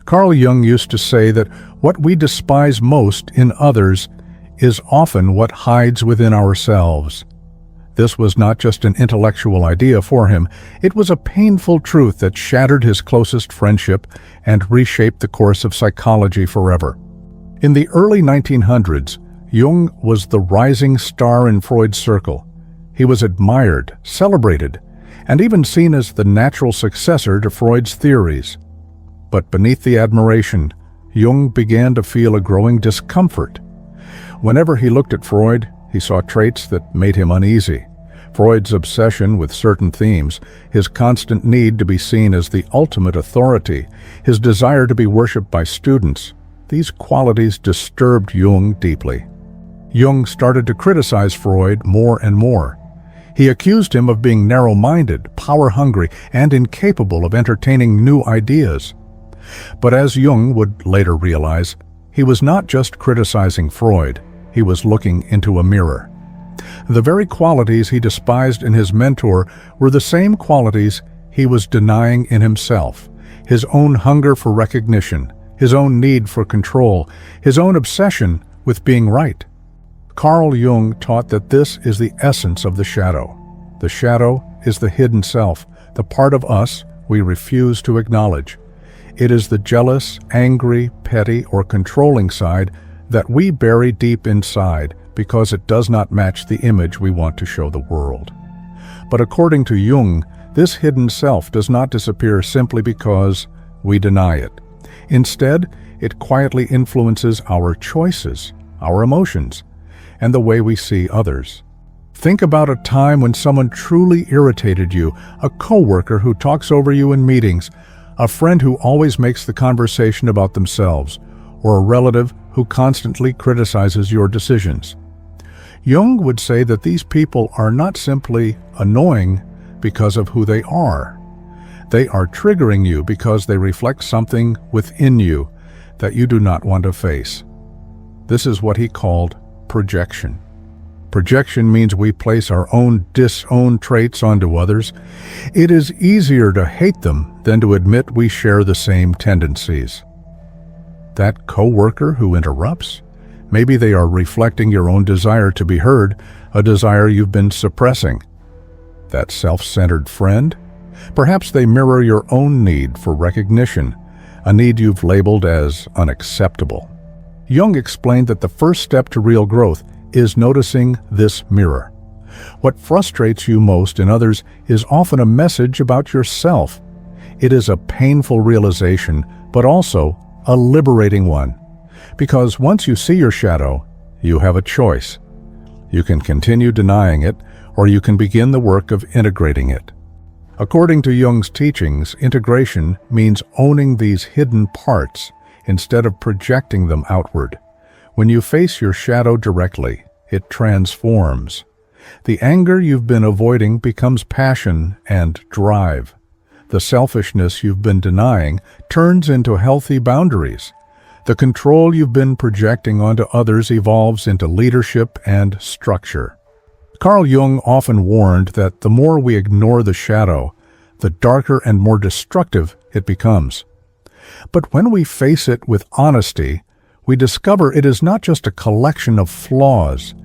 Carl Jung used to say that what we despise most in others is often what hides within ourselves. This was not just an intellectual idea for him, it was a painful truth that shattered his closest friendship and reshaped the course of psychology forever. In the early 1900s, Jung was the rising star in Freud's circle. He was admired, celebrated, and even seen as the natural successor to Freud's theories. But beneath the admiration, Jung began to feel a growing discomfort. Whenever he looked at Freud, he saw traits that made him uneasy. Freud's obsession with certain themes, his constant need to be seen as the ultimate authority, his desire to be worshipped by students, these qualities disturbed Jung deeply. Jung started to criticize Freud more and more. He accused him of being narrow-minded, power-hungry, and incapable of entertaining new ideas. But as Jung would later realize, he was not just criticizing Freud, he was looking into a mirror. The very qualities he despised in his mentor were the same qualities he was denying in himself: his own hunger for recognition, his own need for control, his own obsession with being right. Carl Jung taught that this is the essence of the shadow. The shadow is the hidden self, the part of us we refuse to acknowledge. It is the jealous, angry, petty, or controlling side that we bury deep inside because it does not match the image we want to show the world. But according to Jung, this hidden self does not disappear simply because we deny it. Instead, it quietly influences our choices, our emotions, and the way we see others. Think about a time when someone truly irritated you, a coworker who talks over you in meetings, a friend who always makes the conversation about themselves, or a relative who constantly criticizes your decisions. Jung would say that these people are not simply annoying because of who they are. They are triggering you because they reflect something within you that you do not want to face. This is what he called projection. Projection means we place our own disowned traits onto others. It is easier to hate them than to admit we share the same tendencies. That coworker who interrupts, maybe they are reflecting your own desire to be heard, a desire you've been suppressing. That self-centered friend, perhaps they mirror your own need for recognition, a need you've labeled as unacceptable. Jung explained that the first step to real growth is noticing this mirror. What frustrates you most in others is often a message about yourself. It is a painful realization, but also a liberating one. Because once you see your shadow, you have a choice. You can continue denying it, or you can begin the work of integrating it. According to Jung's teachings, integration means owning these hidden parts instead of projecting them outward. When you face your shadow directly, it transforms. The anger you've been avoiding becomes passion and drive. The selfishness you've been denying turns into healthy boundaries. The control you've been projecting onto others evolves into leadership and structure. Carl Jung often warned that the more we ignore the shadow, the darker and more destructive it becomes. But when we face it with honesty, we discover it is not just a collection of flaws.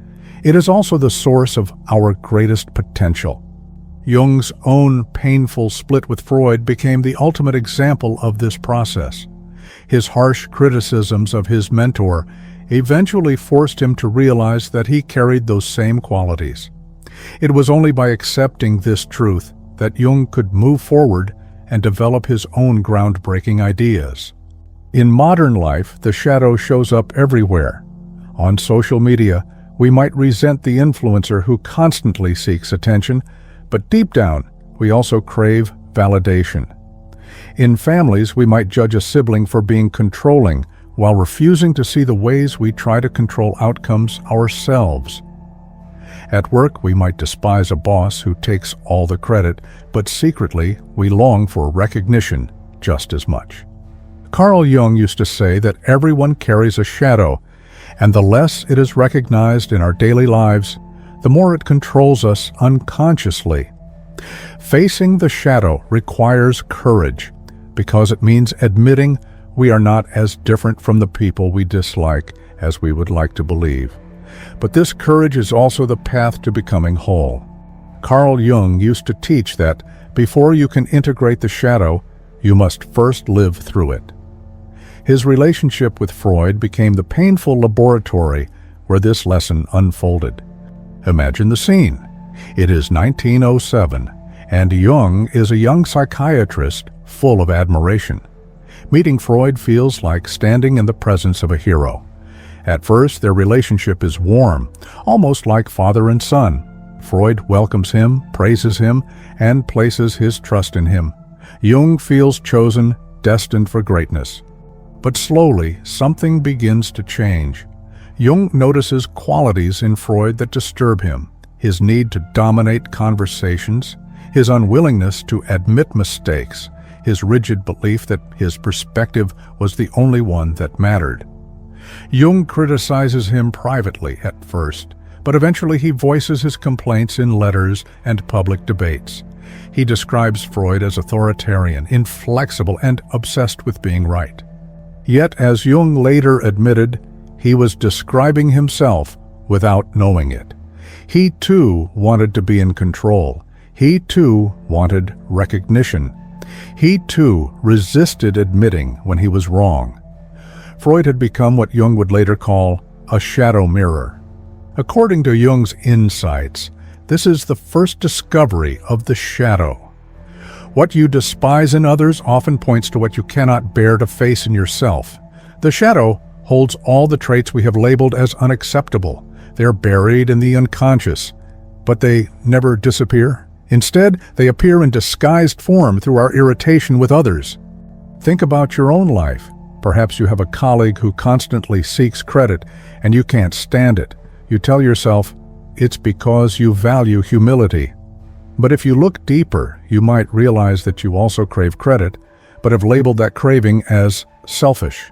It is also the source of our greatest potential. Jung's own painful split with Freud became the ultimate example of this process. His harsh criticisms of his mentor eventually forced him to realize that he carried those same qualities. It was only by accepting this truth that Jung could move forward and develop his own groundbreaking ideas. In modern life, the shadow shows up everywhere. On social media, we might resent the influencer who constantly seeks attention, but deep down, we also crave validation. In families, we might judge a sibling for being controlling while refusing to see the ways we try to control outcomes ourselves. At work, we might despise a boss who takes all the credit, but secretly, we long for recognition just as much. Carl Jung used to say that everyone carries a shadow, and the less it is recognized in our daily lives, the more it controls us unconsciously. Facing the shadow requires courage, because it means admitting we are not as different from the people we dislike as we would like to believe. But this courage is also the path to becoming whole. Carl Jung used to teach that before you can integrate the shadow, you must first live through it. His relationship with Freud became the painful laboratory where this lesson unfolded. Imagine the scene. It is 1907, and Jung is a young psychiatrist full of admiration. Meeting Freud feels like standing in the presence of a hero. At first, their relationship is warm, almost like father and son. Freud welcomes him, praises him, and places his trust in him. Jung feels chosen, destined for greatness. But slowly, something begins to change. Jung notices qualities in Freud that disturb him: his need to dominate conversations, his unwillingness to admit mistakes, his rigid belief that his perspective was the only one that mattered. Jung criticizes him privately at first, but eventually he voices his complaints in letters and public debates. He describes Freud as authoritarian, inflexible, and obsessed with being right. Yet, as Jung later admitted, he was describing himself without knowing it. He too wanted to be in control. He too wanted recognition. He too resisted admitting when he was wrong. Freud had become what Jung would later call a shadow mirror. According to Jung's insights, this is the first discovery of the shadow. What you despise in others often points to what you cannot bear to face in yourself. The shadow holds all the traits we have labeled as unacceptable. They are buried in the unconscious, but they never disappear. Instead, they appear in disguised form through our irritation with others. Think about your own life. Perhaps you have a colleague who constantly seeks credit, and you can't stand it. You tell yourself, it's because you value humility. But if you look deeper, you might realize that you also crave credit, but have labeled that craving as selfish.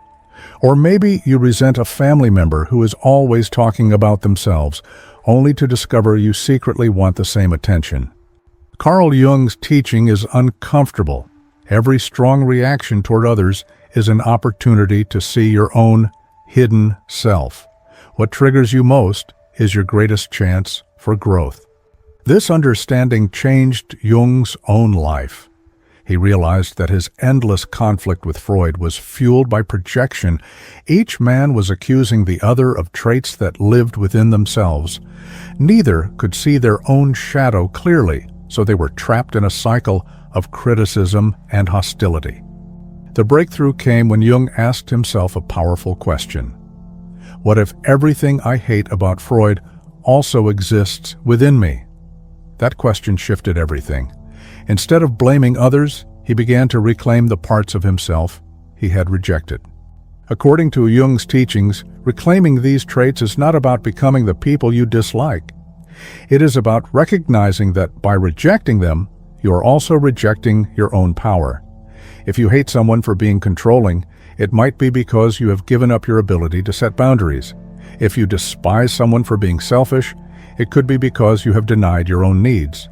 Or maybe you resent a family member who is always talking about themselves, only to discover you secretly want the same attention. Carl Jung's teaching is uncomfortable. Every strong reaction toward others is an opportunity to see your own hidden self. What triggers you most is your greatest chance for growth. This understanding changed Jung's own life. He realized that his endless conflict with Freud was fueled by projection. Each man was accusing the other of traits that lived within themselves. Neither could see their own shadow clearly, so they were trapped in a cycle of criticism and hostility. The breakthrough came when Jung asked himself a powerful question. What if everything I hate about Freud also exists within me? That question shifted everything. Instead of blaming others, he began to reclaim the parts of himself he had rejected. According to Jung's teachings, reclaiming these traits is not about becoming the people you dislike. It is about recognizing that by rejecting them, you are also rejecting your own power. If you hate someone for being controlling, it might be because you have given up your ability to set boundaries. If you despise someone for being selfish, it could be because you have denied your own needs.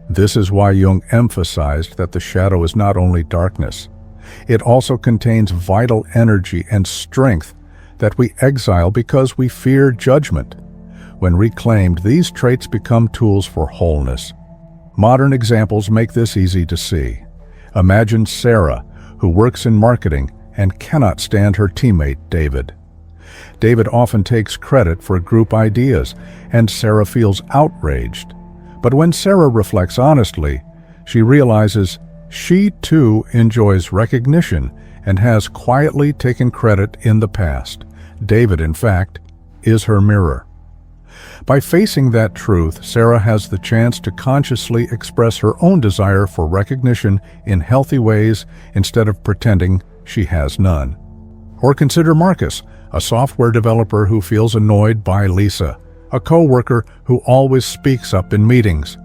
This is why Jung emphasized that the shadow is not only darkness. It also contains vital energy and strength that we exile because we fear judgment. When reclaimed, these traits become tools for wholeness. Modern examples make this easy to see. Imagine Sarah, who works in marketing and cannot stand her teammate, David. David often takes credit for group ideas, and Sarah feels outraged. But when Sarah reflects honestly, she realizes she too enjoys recognition and has quietly taken credit in the past. David, in fact, is her mirror. By facing that truth, Sarah has the chance to consciously express her own desire for recognition in healthy ways instead of pretending she has none. Or consider Marcus, a software developer who feels annoyed by Lisa, a co-worker who always speaks up in meetings.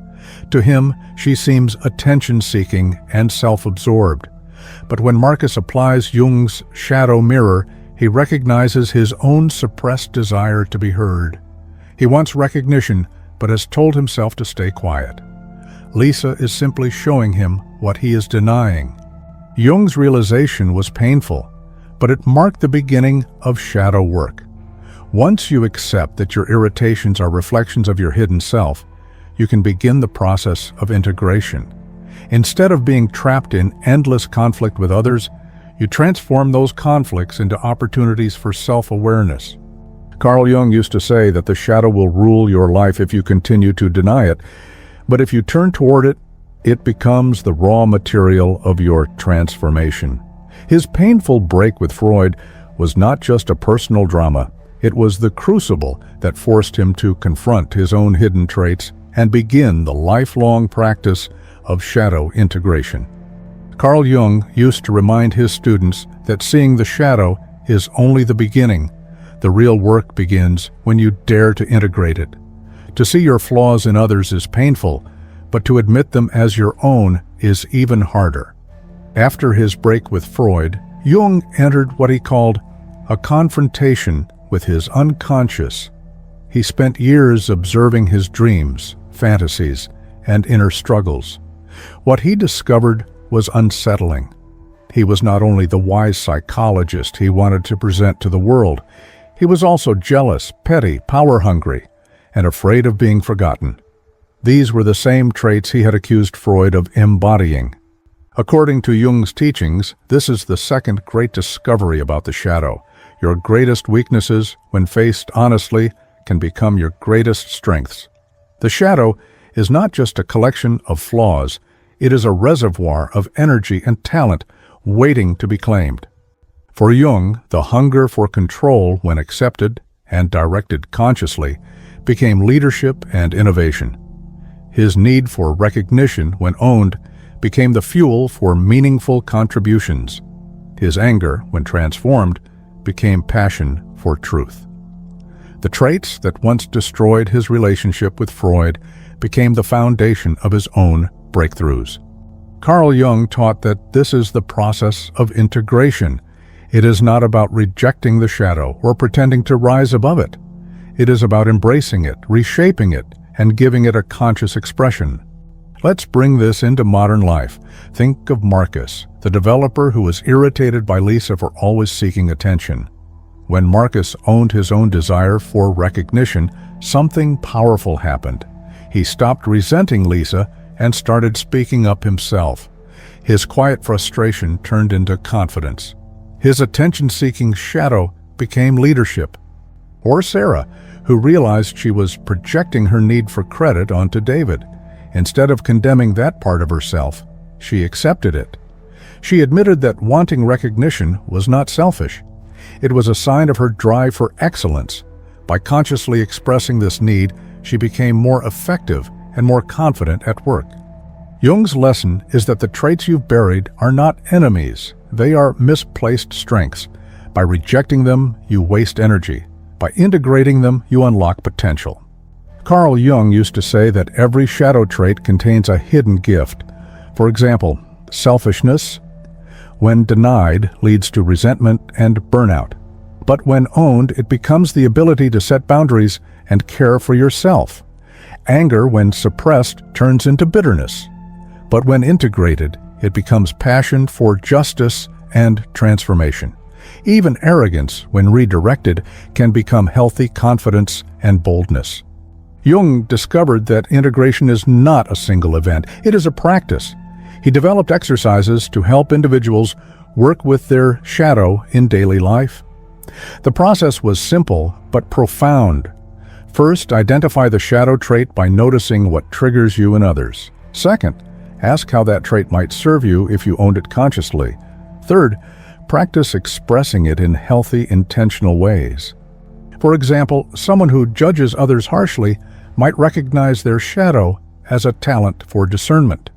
To him, she seems attention-seeking and self-absorbed. But when Marcus applies Jung's shadow mirror, he recognizes his own suppressed desire to be heard. He wants recognition, but has told himself to stay quiet. Lisa is simply showing him what he is denying. Jung's realization was painful, but it marked the beginning of shadow work. Once you accept that your irritations are reflections of your hidden self, you can begin the process of integration. Instead of being trapped in endless conflict with others, you transform those conflicts into opportunities for self-awareness. Carl Jung used to say that the shadow will rule your life if you continue to deny it, but if you turn toward it, it becomes the raw material of your transformation. His painful break with Freud was not just a personal drama. It was the crucible that forced him to confront his own hidden traits and begin the lifelong practice of shadow integration. Carl Jung used to remind his students that seeing the shadow is only the beginning. The real work begins when you dare to integrate it. To see your flaws in others is painful, but to admit them as your own is even harder. After his break with Freud, Jung entered what he called a confrontation with his unconscious. He spent years observing his dreams, fantasies, and inner struggles. What he discovered was unsettling. He was not only the wise psychologist he wanted to present to the world, he was also jealous, petty, power-hungry, and afraid of being forgotten. These were the same traits he had accused Freud of embodying. According to Jung's teachings, this is the second great discovery about the shadow. Your greatest weaknesses, when faced honestly, can become your greatest strengths. The shadow is not just a collection of flaws, it is a reservoir of energy and talent waiting to be claimed. For Jung, the hunger for control, when accepted and directed consciously, became leadership and innovation. His need for recognition, when owned, became the fuel for meaningful contributions. His anger, when transformed, became passion for truth. The traits that once destroyed his relationship with Freud became the foundation of his own breakthroughs. Carl Jung taught that this is the process of integration. It is not about rejecting the shadow or pretending to rise above it. It is about embracing it, reshaping it, and giving it a conscious expression. Let's bring this into modern life. Think of Marcus, the developer who was irritated by Lisa for always seeking attention. When Marcus owned his own desire for recognition, something powerful happened. He stopped resenting Lisa and started speaking up himself. His quiet frustration turned into confidence. His attention-seeking shadow became leadership. Or Sarah, who realized she was projecting her need for credit onto David. Instead of condemning that part of herself, she accepted it. She admitted that wanting recognition was not selfish. It was a sign of her drive for excellence. By consciously expressing this need, she became more effective and more confident at work. Jung's lesson is that the traits you've buried are not enemies. They are misplaced strengths. By rejecting them, you waste energy. By integrating them, you unlock potential. Carl Jung used to say that every shadow trait contains a hidden gift. For example, selfishness, when denied, leads to resentment and burnout. But when owned, it becomes the ability to set boundaries and care for yourself. Anger, when suppressed, turns into bitterness. But when integrated, it becomes passion for justice and transformation. Even arrogance, when redirected, can become healthy confidence and boldness. Jung discovered that integration is not a single event, it is a practice. He developed exercises to help individuals work with their shadow in daily life. The process was simple but profound. First, identify the shadow trait by noticing what triggers you in others. Second, ask how that trait might serve you if you owned it consciously. Third, practice expressing it in healthy, intentional ways. For example, someone who judges others harshly might recognize their shadow as a talent for discernment.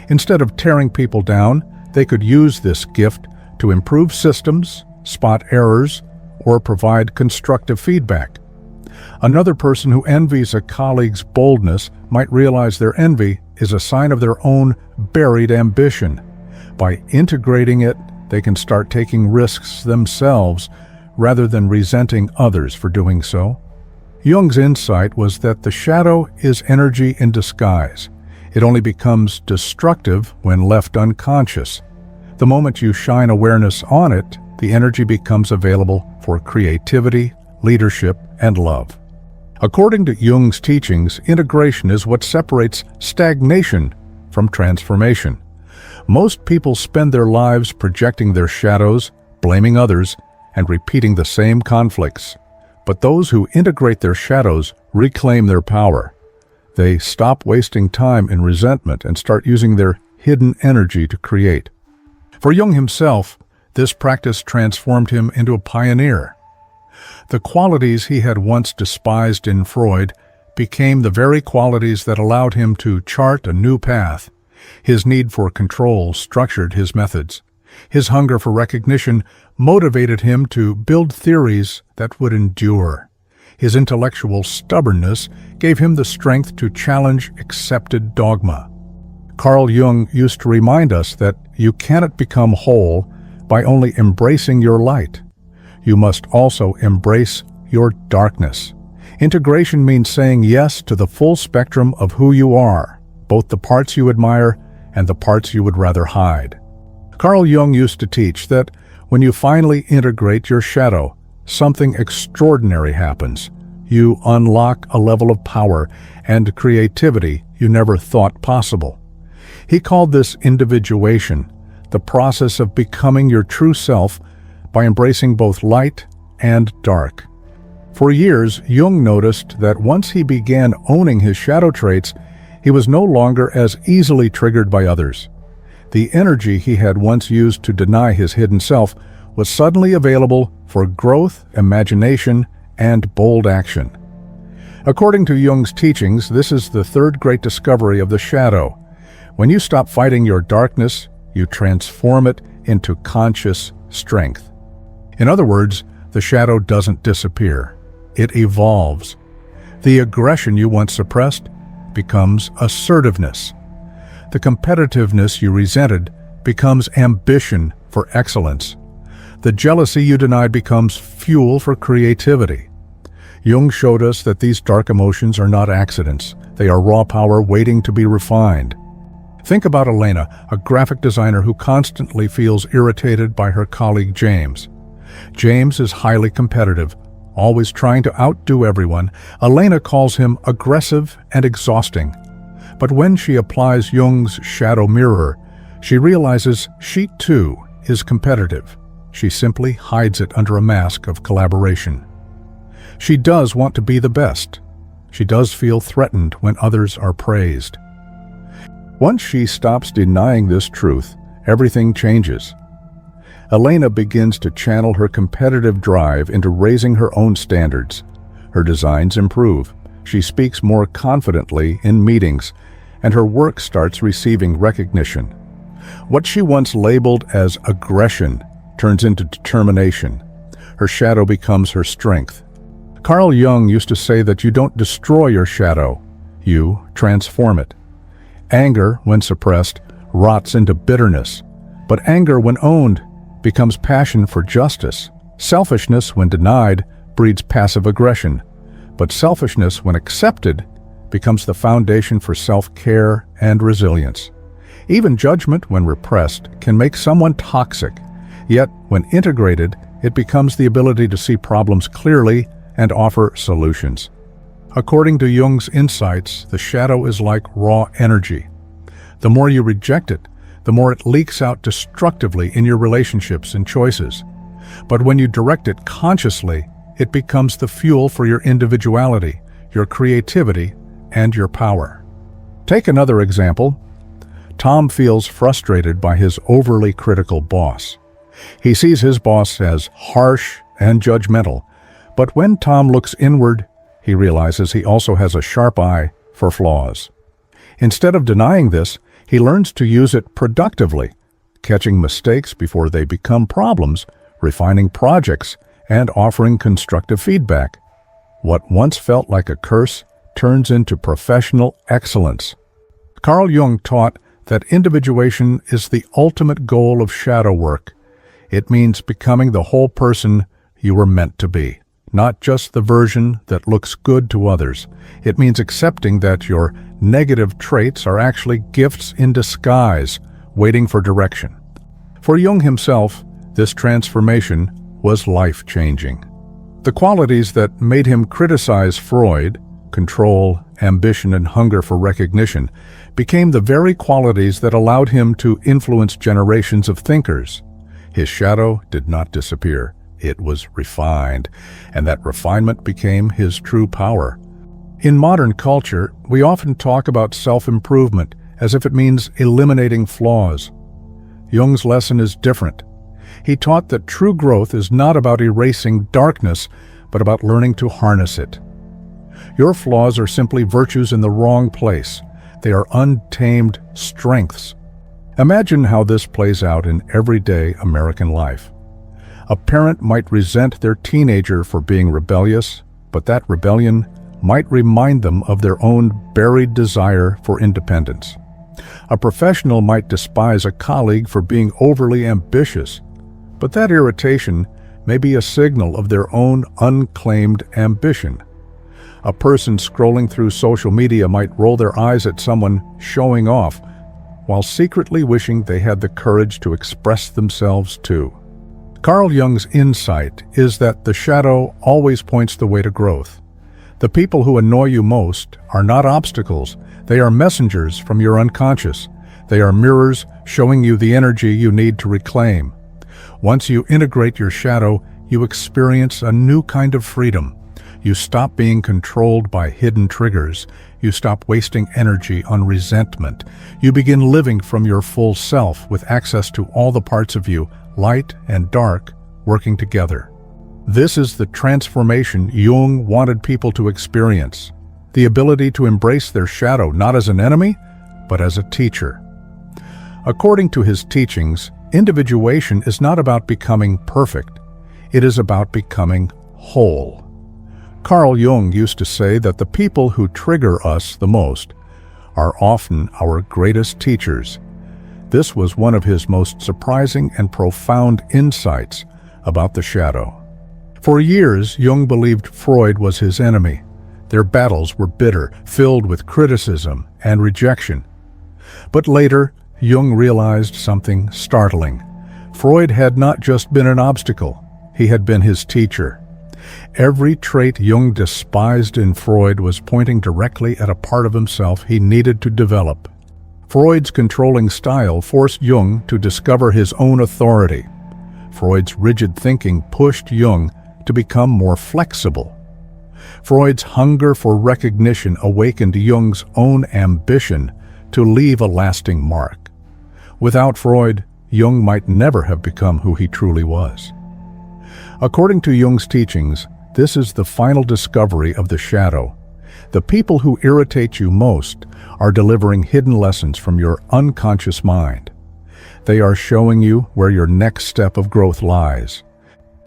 Instead of tearing people down, they could use this gift to improve systems, spot errors, or provide constructive feedback. Another person who envies a colleague's boldness might realize their envy is a sign of their own buried ambition. By integrating it, they can start taking risks themselves rather than resenting others for doing so. Jung's insight was that the shadow is energy in disguise. It only becomes destructive when left unconscious. The moment you shine awareness on it, the energy becomes available for creativity, leadership, and love. According to Jung's teachings, integration is what separates stagnation from transformation. Most people spend their lives projecting their shadows, blaming others, and repeating the same conflicts. But those who integrate their shadows reclaim their power. They stop wasting time in resentment and start using their hidden energy to create. For Jung himself, this practice transformed him into a pioneer. The qualities he had once despised in Freud became the very qualities that allowed him to chart a new path. His need for control structured his methods. His hunger for recognition motivated him to build theories that would endure. His intellectual stubbornness gave him the strength to challenge accepted dogma. Carl Jung used to remind us that you cannot become whole by only embracing your light. You must also embrace your darkness. Integration means saying yes to the full spectrum of who you are, both the parts you admire and the parts you would rather hide. Carl Jung used to teach that when you finally integrate your shadow, something extraordinary happens. You unlock a level of power and creativity you never thought possible. He called this individuation, the process of becoming your true self by embracing both light and dark. For years, Jung noticed that once he began owning his shadow traits, he was no longer as easily triggered by others. The energy he had once used to deny his hidden self was suddenly available for growth, imagination, and bold action. According to Jung's teachings, this is the third great discovery of the shadow. When you stop fighting your darkness, you transform it into conscious strength. In other words, the shadow doesn't disappear. It evolves. The aggression you once suppressed becomes assertiveness. The competitiveness you resented becomes ambition for excellence. The jealousy you denied becomes fuel for creativity. Jung showed us that these dark emotions are not accidents. They are raw power waiting to be refined. Think about Elena, a graphic designer who constantly feels irritated by her colleague James. James is highly competitive, always trying to outdo everyone. Elena calls him aggressive and exhausting. But when she applies Jung's shadow mirror, she realizes she too is competitive. She simply hides it under a mask of collaboration. She does want to be the best. She does feel threatened when others are praised. Once she stops denying this truth, everything changes. Elena begins to channel her competitive drive into raising her own standards. Her designs improve. She speaks more confidently in meetings, and her work starts receiving recognition. What she once labeled as aggression turns into determination. Her shadow becomes her strength. Carl Jung used to say that you don't destroy your shadow, you transform it. Anger, when suppressed, rots into bitterness, but anger, when owned, becomes passion for justice. Selfishness, when denied, breeds passive aggression, but selfishness, when accepted, becomes the foundation for self-care and resilience. Even judgment, when repressed, can make someone toxic, yet when integrated, it becomes the ability to see problems clearly and offer solutions. According to Jung's insights, the shadow is like raw energy. The more you reject it, the more it leaks out destructively in your relationships and choices. But when you direct it consciously, it becomes the fuel for your individuality, your creativity, and your power. Take another example. Tom feels frustrated by his overly critical boss. He sees his boss as harsh and judgmental, but when Tom looks inward, he realizes he also has a sharp eye for flaws. Instead of denying this, he learns to use it productively, catching mistakes before they become problems, refining projects, and offering constructive feedback. What once felt like a curse turns into professional excellence. Carl Jung taught that individuation is the ultimate goal of shadow work. It means becoming the whole person you were meant to be, not just the version that looks good to others. It means accepting that your negative traits are actually gifts in disguise, waiting for direction. For Jung himself, This transformation was life-changing. The qualities that made him criticize Freud, control, ambition, and hunger for recognition, became the very qualities that allowed him to influence generations of thinkers. His shadow did not disappear. It was refined, and that refinement became his true power. In modern culture, we often talk about self-improvement as if it means eliminating flaws. Jung's lesson is different. He taught that true growth is not about erasing darkness, but about learning to harness it. Your flaws are simply virtues in the wrong place. They are untamed strengths. Imagine how this plays out in everyday American life. A parent might resent their teenager for being rebellious, but that rebellion might remind them of their own buried desire for independence. A professional might despise a colleague for being overly ambitious, but that irritation may be a signal of their own unclaimed ambition. A person scrolling through social media might roll their eyes at someone showing off, while secretly wishing they had the courage to express themselves too. Carl Jung's insight is that the shadow always points the way to growth. The people who annoy you most are not obstacles, they are messengers from your unconscious. They are mirrors showing you the energy you need to reclaim. Once you integrate your shadow, you experience a new kind of freedom. You stop being controlled by hidden triggers. You stop wasting energy on resentment. You begin living from your full self with access to all the parts of you, light and dark, working together. This is the transformation Jung wanted people to experience. The ability to embrace their shadow not as an enemy, but as a teacher. According to his teachings, individuation is not about becoming perfect. It is about becoming whole. Carl Jung used to say that the people who trigger us the most are often our greatest teachers. This was one of his most surprising and profound insights about the shadow. For years, Jung believed Freud was his enemy. Their battles were bitter, filled with criticism and rejection. But later, Jung realized something startling. Freud had not just been an obstacle, he had been his teacher. Every trait Jung despised in Freud was pointing directly at a part of himself he needed to develop. Freud's controlling style forced Jung to discover his own authority. Freud's rigid thinking pushed Jung to become more flexible. Freud's hunger for recognition awakened Jung's own ambition to leave a lasting mark. Without Freud, Jung might never have become who he truly was. According to Jung's teachings, this is the final discovery of the shadow. The people who irritate you most are delivering hidden lessons from your unconscious mind. They are showing you where your next step of growth lies.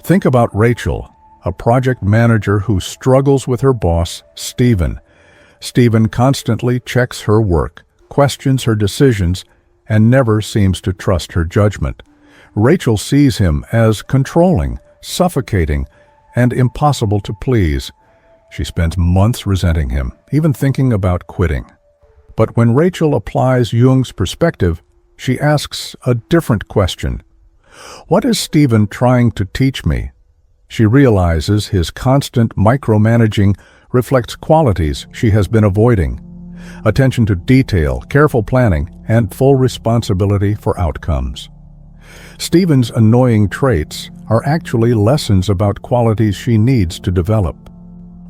Think about Rachel, a project manager who struggles with her boss, Stephen. Stephen constantly checks her work, questions her decisions, and never seems to trust her judgment. Rachel sees him as controlling, suffocating, and impossible to please. She spends months resenting him, even thinking about quitting. But when Rachel applies Jung's perspective, she asks a different question. What is Stephen trying to teach me? She realizes his constant micromanaging reflects qualities she has been avoiding: attention to detail, careful planning, and full responsibility for outcomes. Stephen's annoying traits are actually lessons about qualities she needs to develop.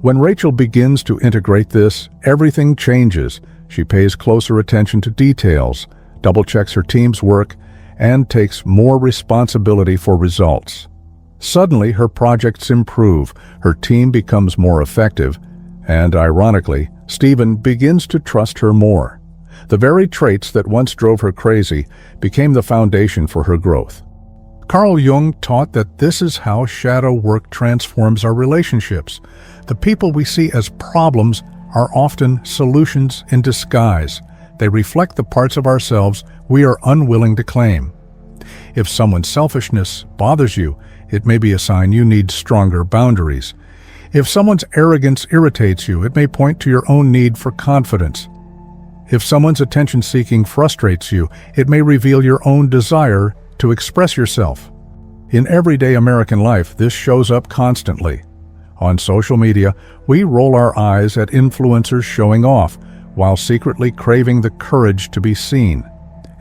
When Rachel begins to integrate this, everything changes. She pays closer attention to details, double-checks her team's work, and takes more responsibility for results. Suddenly, her projects improve, her team becomes more effective, and ironically, Stephen begins to trust her more. The very traits that once drove her crazy became the foundation for her growth. Carl Jung taught that this is how shadow work transforms our relationships. The people we see as problems are often solutions in disguise. They reflect the parts of ourselves we are unwilling to claim. If someone's selfishness bothers you, it may be a sign you need stronger boundaries. If someone's arrogance irritates you, it may point to your own need for confidence. If someone's attention-seeking frustrates you, it may reveal your own desire to express yourself. In everyday American life, this shows up constantly. On social media, we roll our eyes at influencers showing off, while secretly craving the courage to be seen.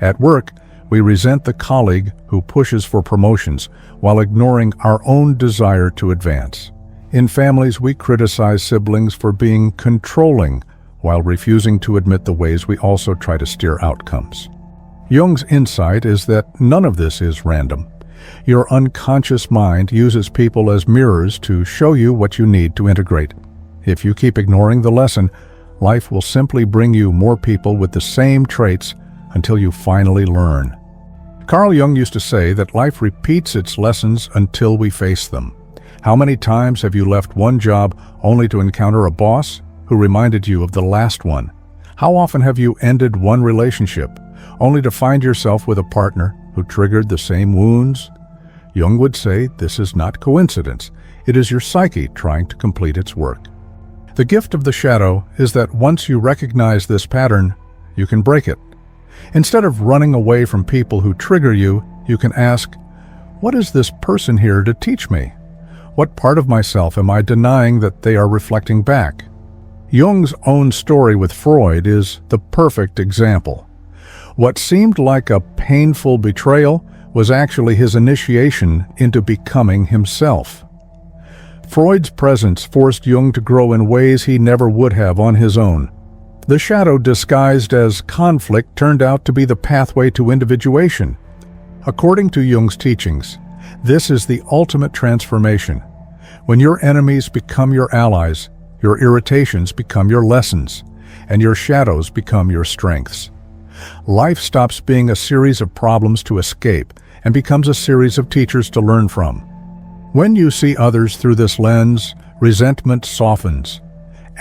At work, we resent the colleague who pushes for promotions while ignoring our own desire to advance. In families, we criticize siblings for being controlling while refusing to admit the ways we also try to steer outcomes. Jung's insight is that none of this is random. Your unconscious mind uses people as mirrors to show you what you need to integrate. If you keep ignoring the lesson, life will simply bring you more people with the same traits until you finally learn. Carl Jung used to say that life repeats its lessons until we face them. How many times have you left one job only to encounter a boss who reminded you of the last one? How often have you ended one relationship only to find yourself with a partner who triggered the same wounds? Jung would say this is not coincidence. It is your psyche trying to complete its work. The gift of the shadow is that once you recognize this pattern, you can break it. Instead of running away from people who trigger you, you can ask, what is this person here to teach me? What part of myself am I denying that they are reflecting back? Jung's own story with Freud is the perfect example. What seemed like a painful betrayal was actually his initiation into becoming himself. Freud's presence forced Jung to grow in ways he never would have on his own. The shadow disguised as conflict turned out to be the pathway to individuation. According to Jung's teachings, this is the ultimate transformation. When your enemies become your allies, your irritations become your lessons, and your shadows become your strengths. Life stops being a series of problems to escape and becomes a series of teachers to learn from. When you see others through this lens, resentment softens.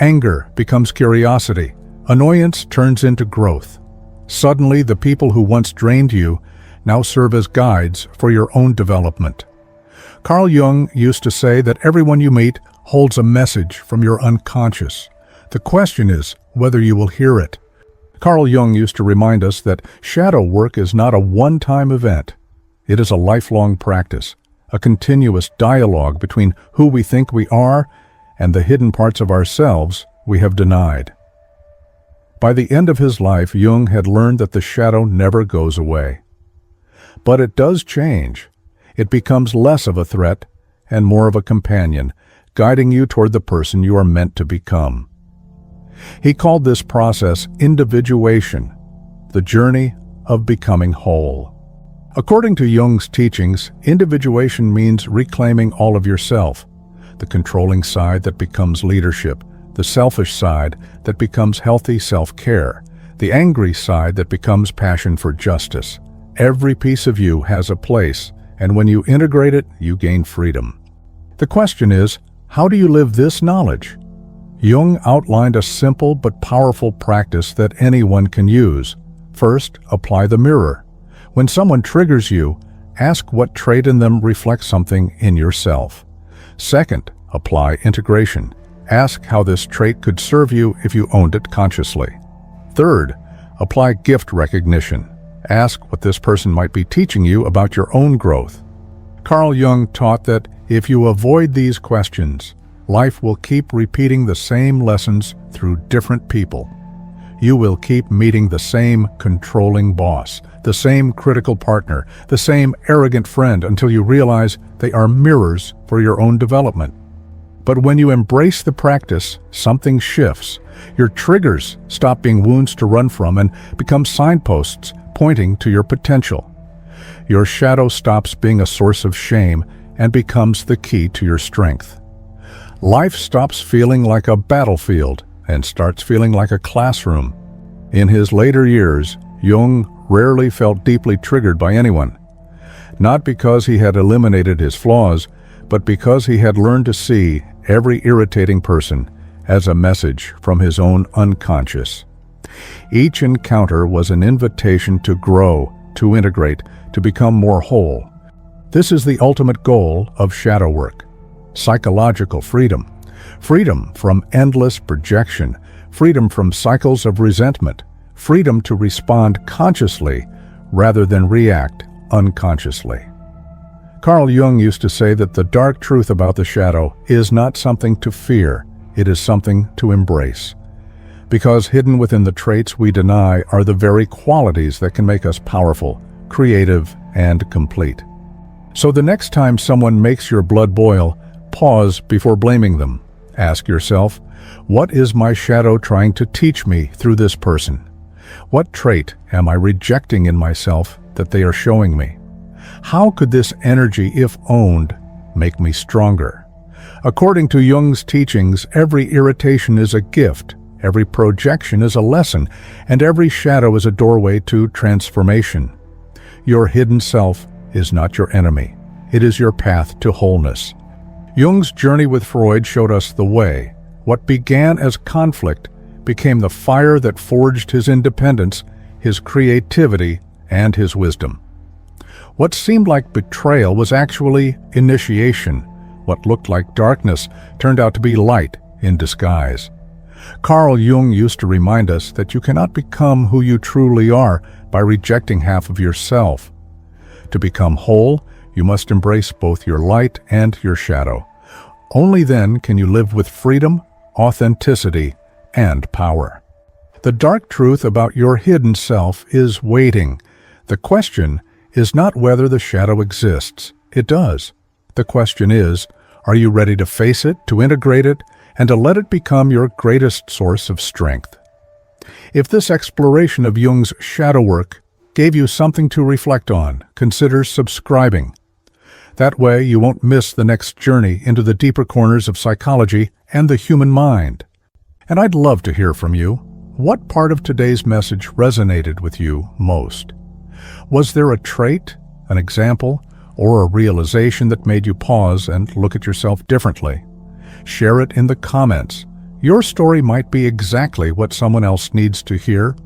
Anger becomes curiosity. Annoyance turns into growth. Suddenly, the people who once drained you now serve as guides for your own development. Carl Jung used to say that everyone you meet holds a message from your unconscious. The question is whether you will hear it. Carl Jung used to remind us that shadow work is not a one-time event. It is a lifelong practice, a continuous dialogue between who we think we are and the hidden parts of ourselves we have denied. By the end of his life, Jung had learned that the shadow never goes away. But it does change. It becomes less of a threat and more of a companion, guiding you toward the person you are meant to become. He called this process individuation, the journey of becoming whole. According to Jung's teachings, individuation means reclaiming all of yourself, the controlling side that becomes leadership, the selfish side that becomes healthy self-care, the angry side that becomes passion for justice. Every piece of you has a place, and when you integrate it, you gain freedom. The question is, how do you live this knowledge? Jung outlined a simple but powerful practice that anyone can use. First, apply the mirror. When someone triggers you, ask what trait in them reflects something in yourself. Second, apply integration. Ask how this trait could serve you if you owned it consciously. Third, apply gift recognition. Ask what this person might be teaching you about your own growth. Carl Jung taught that if you avoid these questions, life will keep repeating the same lessons through different people. You will keep meeting the same controlling boss, the same critical partner, the same arrogant friend until you realize they are mirrors for your own development. But when you embrace the practice, something shifts. Your triggers stop being wounds to run from and become signposts pointing to your potential. Your shadow stops being a source of shame and becomes the key to your strength. Life stops feeling like a battlefield and starts feeling like a classroom. In his later years, Jung rarely felt deeply triggered by anyone, not because he had eliminated his flaws, but because he had learned to see every irritating person as a message from his own unconscious. Each encounter was an invitation to grow, to integrate, to become more whole. This is the ultimate goal of shadow work. Psychological freedom. Freedom from endless projection. Freedom from cycles of resentment. Freedom to respond consciously rather than react unconsciously. Carl Jung used to say that the dark truth about the shadow is not something to fear, it is something to embrace. Because hidden within the traits we deny are the very qualities that can make us powerful, creative, and complete. So the next time someone makes your blood boil, pause before blaming them. Ask yourself, what is my shadow trying to teach me through this person? What trait am I rejecting in myself that they are showing me? How could this energy, if owned, make me stronger? According to Jung's teachings, every irritation is a gift, every projection is a lesson, and every shadow is a doorway to transformation. Your hidden self is not your enemy. It is your path to wholeness. Jung's journey with Freud showed us the way. What began as conflict became the fire that forged his independence, his creativity, and his wisdom. What seemed like betrayal was actually initiation. What looked like darkness turned out to be light in disguise. Carl Jung used to remind us that you cannot become who you truly are by rejecting half of yourself. To become whole, you must embrace both your light and your shadow. Only then can you live with freedom, authenticity, and power. The dark truth about your hidden self is waiting. The question is not whether the shadow exists. It does. The question is, are you ready to face it, to integrate it, and to let it become your greatest source of strength? If this exploration of Jung's shadow work gave you something to reflect on, consider subscribing. That way you won't miss the next journey into the deeper corners of psychology and the human mind. And I'd love to hear from you. What part of today's message resonated with you most? Was there a trait, an example, or a realization that made you pause and look at yourself differently? Share it in the comments. Your story might be exactly what someone else needs to hear